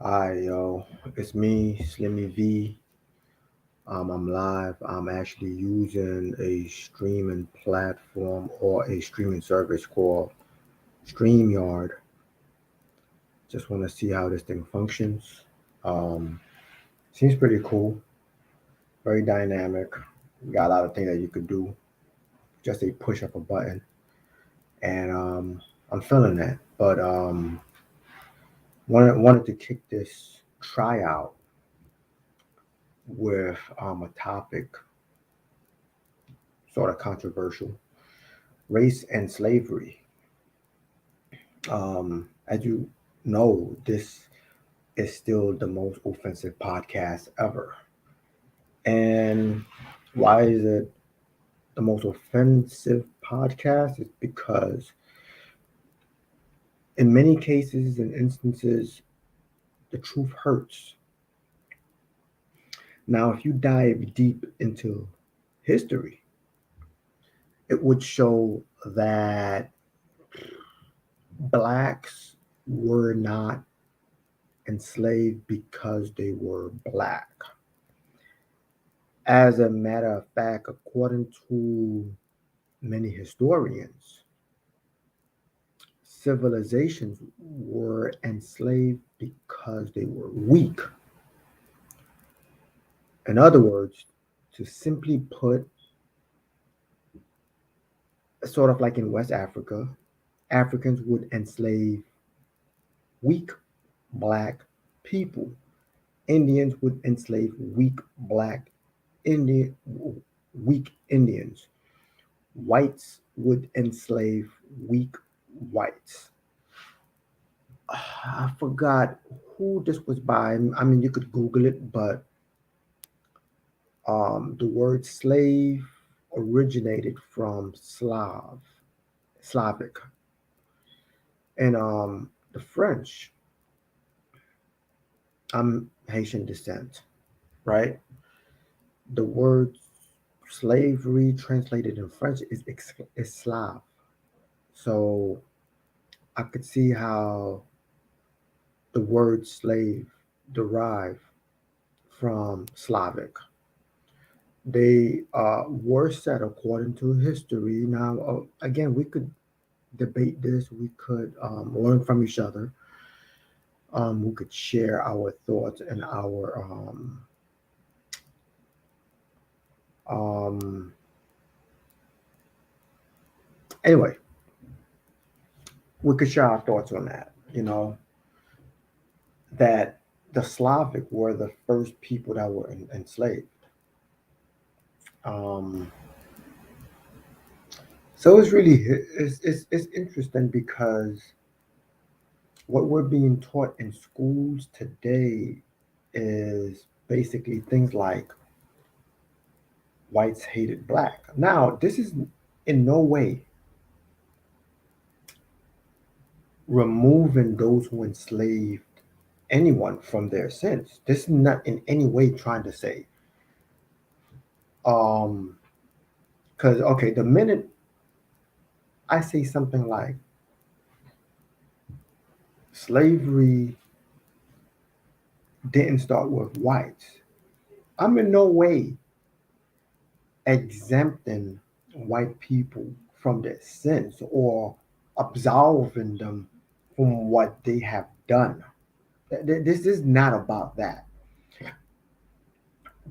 Hi, yo, it's me, Slimmy V. I'm live. I'm actually using a streaming platform or a streaming service called StreamYard. Just want to see how this thing functions. Um, Seems pretty cool, very dynamic. Got a lot of things that you could do. Just a push of a button, and I'm feeling that. But wanted to kick this tryout with a topic sort of controversial: race and slavery. As you know, this is still the most offensive podcast ever. And why is it the most offensive podcast? It's because in many cases and instances, the truth hurts. Now, if you dive deep into history, it would show that blacks were not enslaved because they were black. As a matter of fact, according to many historians, civilizations were enslaved because they were weak. In other words, to simply put, sort of like in West Africa, Africans would enslave weak black people. Indians would enslave Indian weak Indians. Whites would enslave weak whites. I forgot who this was by. I mean, you could Google it, but the word slave originated from Slavic, and the French. I'm Haitian descent, right? The word slavery translated in French is Slav. So I could see how the word slave derived from Slavic. They were set according to history. Now, again, we could debate this. We could learn from each other. We could share our thoughts and our um, anyway, we could share our thoughts on that. That the Slavic were the first people that were enslaved. Um, so it's interesting because what we're being taught in schools today is basically things like whites hated black. Now, this is in no way removing those who enslaved anyone from their sins. This is not in any way trying to say, um, because okay, the minute I say something like slavery didn't start with whites, I'm in no way exempting white people from their sins or absolving them from what they have done. This is not about that.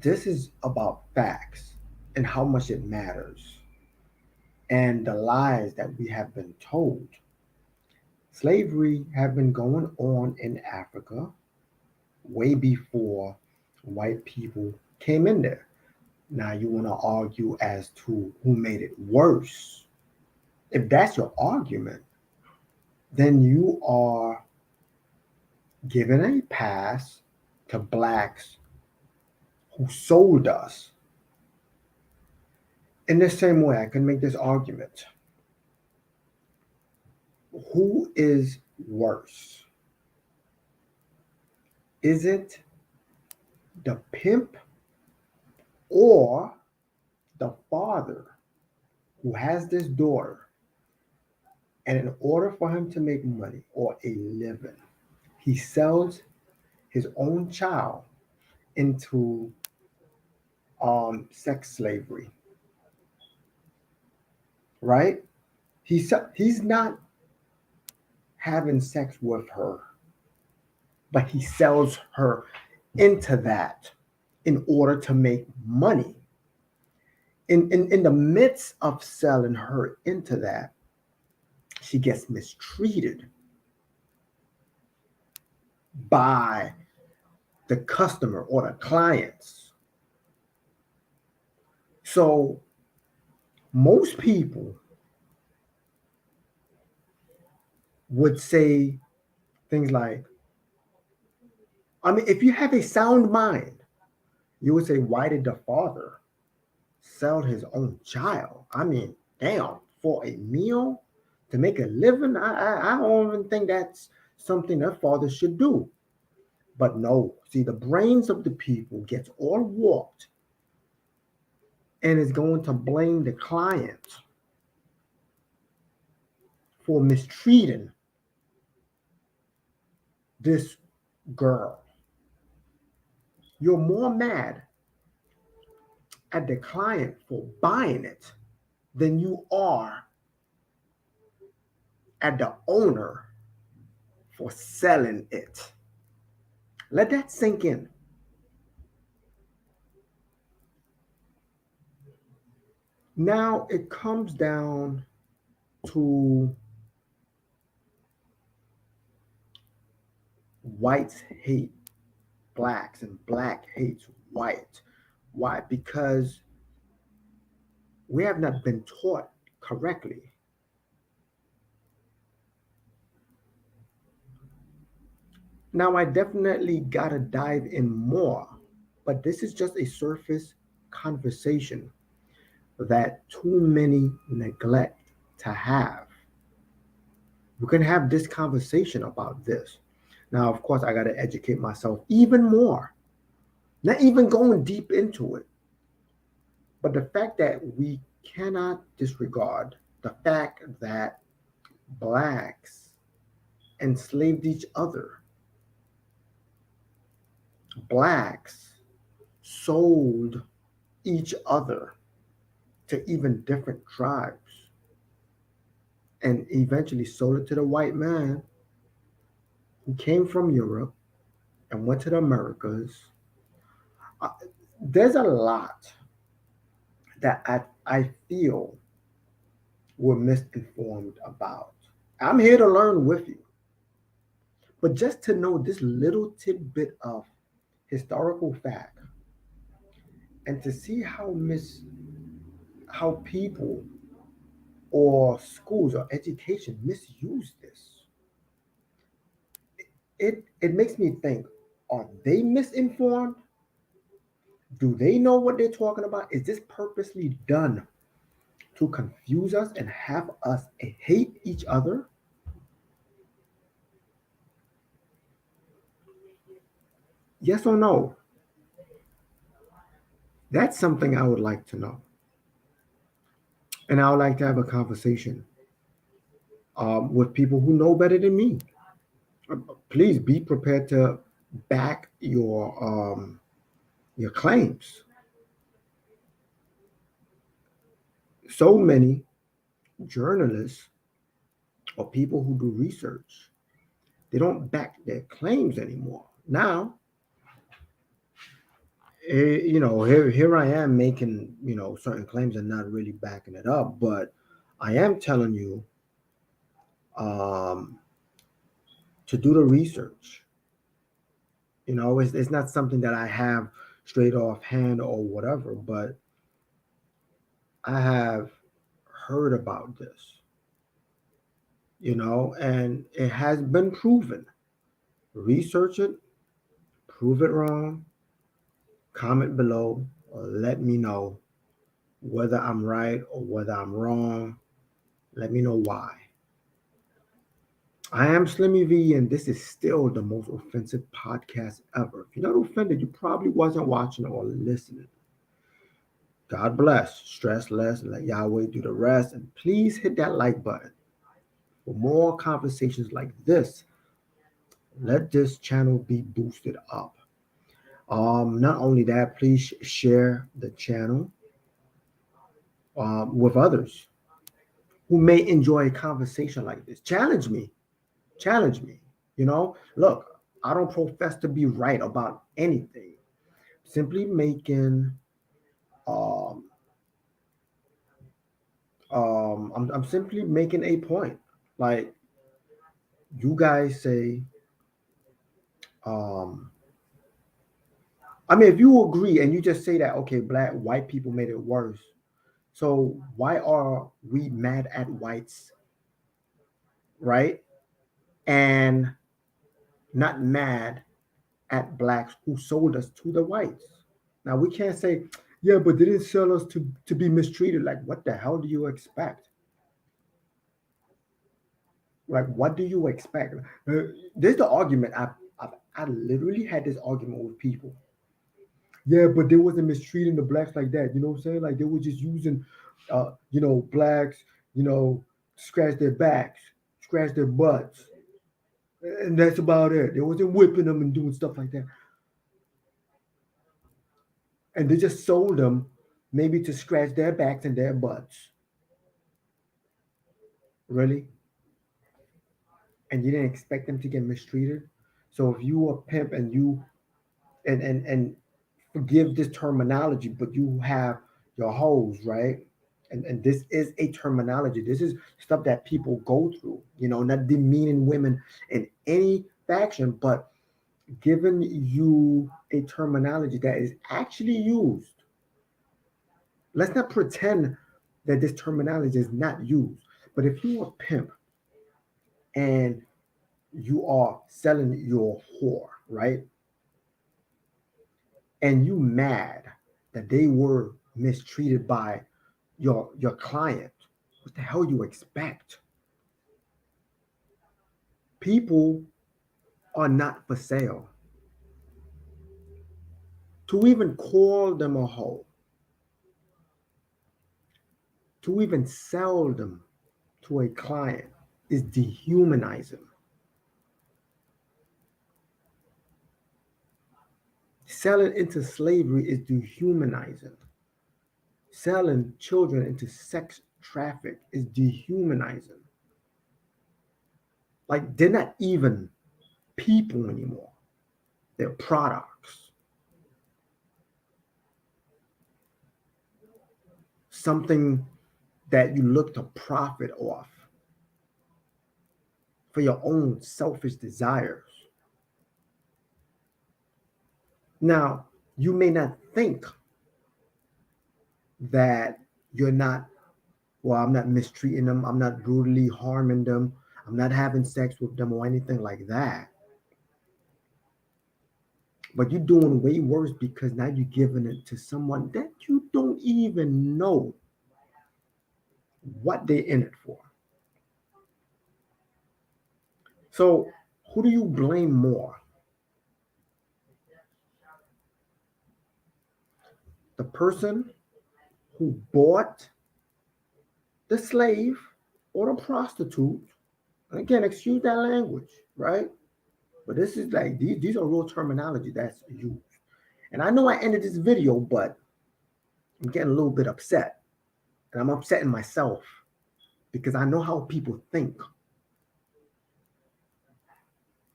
This is about facts and how much it matters and the lies that we have been told. Slavery have been going on in Africa way before white people came in there. Now you want to argue as to who made it worse. If that's your argument, then you are giving a pass to blacks who sold us. In the same way, I can make this argument. Who is worse? Is it the pimp or the father who has this daughter, and in order for him to make money or a living, he sells his own child into sex slavery, right? He's not having sex with her, but he sells her into that in order to make money. In the midst of selling her into that, she gets mistreated by the customer or the clients. So most people would say things like, I mean, if you have a sound mind, you would say, why did the father sell his own child? I mean, damn, for a meal to make a living, I don't even think that's something that father should do. But no, see, the brains of the people gets all warped and is going to blame the client for mistreating this girl. You're more mad at the client for buying it than you are at the owner for selling it. Let that sink in. Now it comes down to whites hate blacks and black hates white. Why? Because we have not been taught correctly. Now, I definitely got to dive in more, but this is just a surface conversation that too many neglect to have. We can have this conversation about this. Now, of course, I got to educate myself even more, not even going deep into it. But the fact that we cannot disregard the fact that blacks enslaved each other, blacks sold each other to even different tribes and eventually sold it to the white man who came from Europe and went to the Americas. Uh, there's a lot that I feel we're misinformed about. I'm here to learn with you. But just to know this little tidbit of historical fact and to see how people or schools or education misuse this, it makes me think, are they misinformed? Do they know what they're talking about? Is this purposely done to confuse us and have us hate each other? Yes or no? That's something I would like to know. And I would like to have a conversation with people who know better than me. Please be prepared to back your claims. So many journalists or people who do research, they don't back their claims anymore. Now, here I am making certain claims and not really backing it up, but I am telling you um, to do the research. It's not something that I have straight off hand or whatever, but I have heard about this, and it has been proven. Research it, prove it wrong, comment below, or let me know whether I'm right or whether I'm wrong. Let me know why. I am Slimmy V, and this is still the most offensive podcast ever. If you're not offended, you probably wasn't watching or listening. God bless. Stress less and let Yahweh do the rest. And please hit that like button for more conversations like this Let this channel be boosted up. Not only that, please share the channel with others who may enjoy a conversation like this. Challenge me. Challenge me. Look, I don't profess to be right about anything. Simply making um I'm simply making a point. Like, you guys say, um I mean, if you agree and you just say that, okay, black white people made it worse, so why are we mad at whites, right? And not mad at blacks who sold us to the whites. Now we can't say, yeah, but they didn't sell us to be mistreated. Like, what the hell do you expect? Like, what do you expect? There's the argument. I literally had this argument with people. Yeah, but they wasn't mistreating the blacks like that. You know what I'm saying? Like, they were just using, blacks, scratch their backs, scratch their butts, and that's about it. They wasn't whipping them and doing stuff like that. And they just sold them maybe to scratch their backs and their butts. Really? And you didn't expect them to get mistreated? So if you a pimp and you and forgive this terminology, but you have your hoes, right? And this is a terminology. This is stuff that people go through, not demeaning women in any faction, but giving you a terminology that is actually used. Let's not pretend that this terminology is not used. But if you are a pimp and you are selling your whore, right? And you mad that they were mistreated by your client, what the hell you expect? People are not for sale. To even call them a hoe, to even sell them to a client is dehumanizing. Selling into slavery is dehumanizing. Selling children into sex traffic is dehumanizing. Like, they're not even people anymore. They're products. Something that you look to profit off for your own selfish desires. Now, you may not think that you're not, well, I'm not mistreating them, I'm not brutally harming them, I'm not having sex with them or anything like that. But you're doing way worse because now you're giving it to someone that you don't even know what they're in it for. So, who do you blame more? The person who bought the slave or the prostitute? And again, excuse that language, right? But this is like, these are real terminology that's used. And I know I ended this video, but I'm getting a little bit upset. And I'm upsetting myself because I know how people think,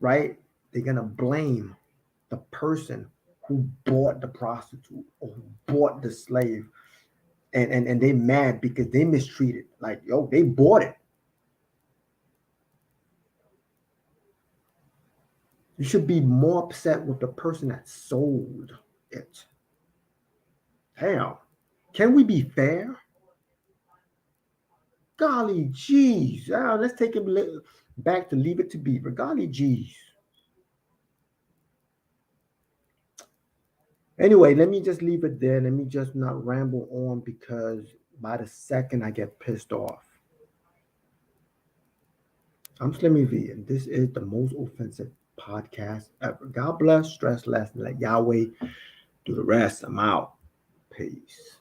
right? They're going to blame the person who bought the prostitute or who bought the slave. And they mad because they mistreated. Like, yo, they bought it. You should be more upset with the person that sold it. Hell, can we be fair? Golly geez. Let's take him back to Leave It to Beaver. Golly geez. Anyway, let me just leave it there. Let me just not ramble on because by the second I get pissed off. I'm Slimmy V, and this is the most offensive podcast ever. God bless, stress less, and let Yahweh do the rest. I'm out. Peace.